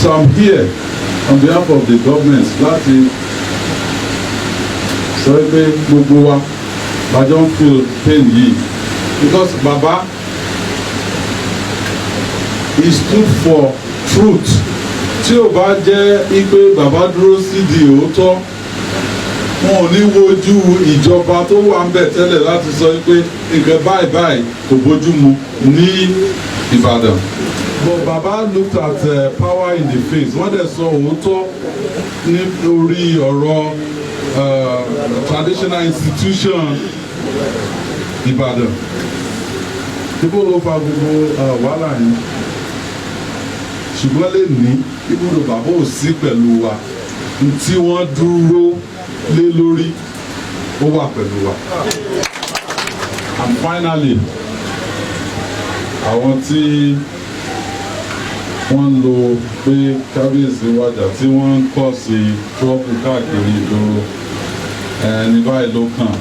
So I'm here on behalf of the government láti sọ pé gbogbo wa la jọ ń feel pain yìí because Baba he stood for truth. Tí ò bá jẹ́ pé Baba dúró sí di òótọ́ wọn ò ní wojú ìjọba tó wà ń bẹ̀ tẹ́lẹ̀ láti sọ pé nǹkan báyìí báyìí kò bójú mu ní Ìbàdàn. But Baba looked at power in the face. Wọ́n dẹ̀ sọ òótọ́ ní orí ọ̀rọ̀ traditional institution Ìbàdàn. Ibo ló fa gbogbo wàhálà yẹn. Ṣùgbọ́n lè ní ibùdó bàbá ò sí pẹ̀lú wa. Tí wọ́n dúró lé lórí ó wà pẹ̀lú wa. And finally, àwọn tí wọ́n ń lo pé kábíyèsí wájà tí wọ́n ń kọ́ sí trọ́pù káàkiri ìgboro ẹni báyìí ló kàn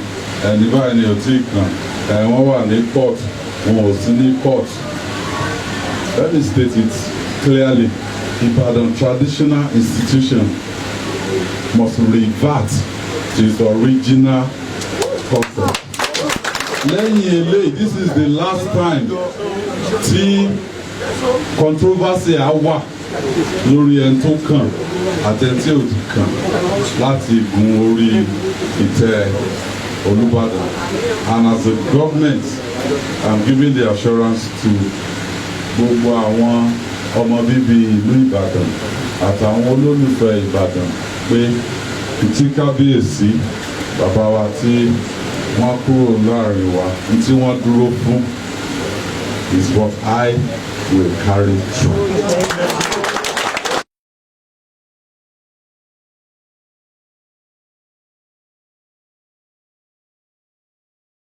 ẹni báyìí ni ò tí ì kàn wọ́n wà ní court wọn ò sí ní court. Let me state it clearly. Ìbàdàn traditional institution must revert to its original concept. Lẹ́yìn eléyìí, this is the last time tí controversy á wà lórí ẹni tó kàn àtẹ̀tí òdì kàn láti gun orí ìtẹ́ Olúbàdàn. And as a government, I'm giving the assurance to gbogbo àwọn ọmọ bíbí ìlú Ìbàdàn àtàwọn olólùfẹ́ Ìbàdàn pé tí kábíyèsí bàbá wa tí wọ́n kúrò láàrin wa tí wọ́n dúró fún is what I will carry through.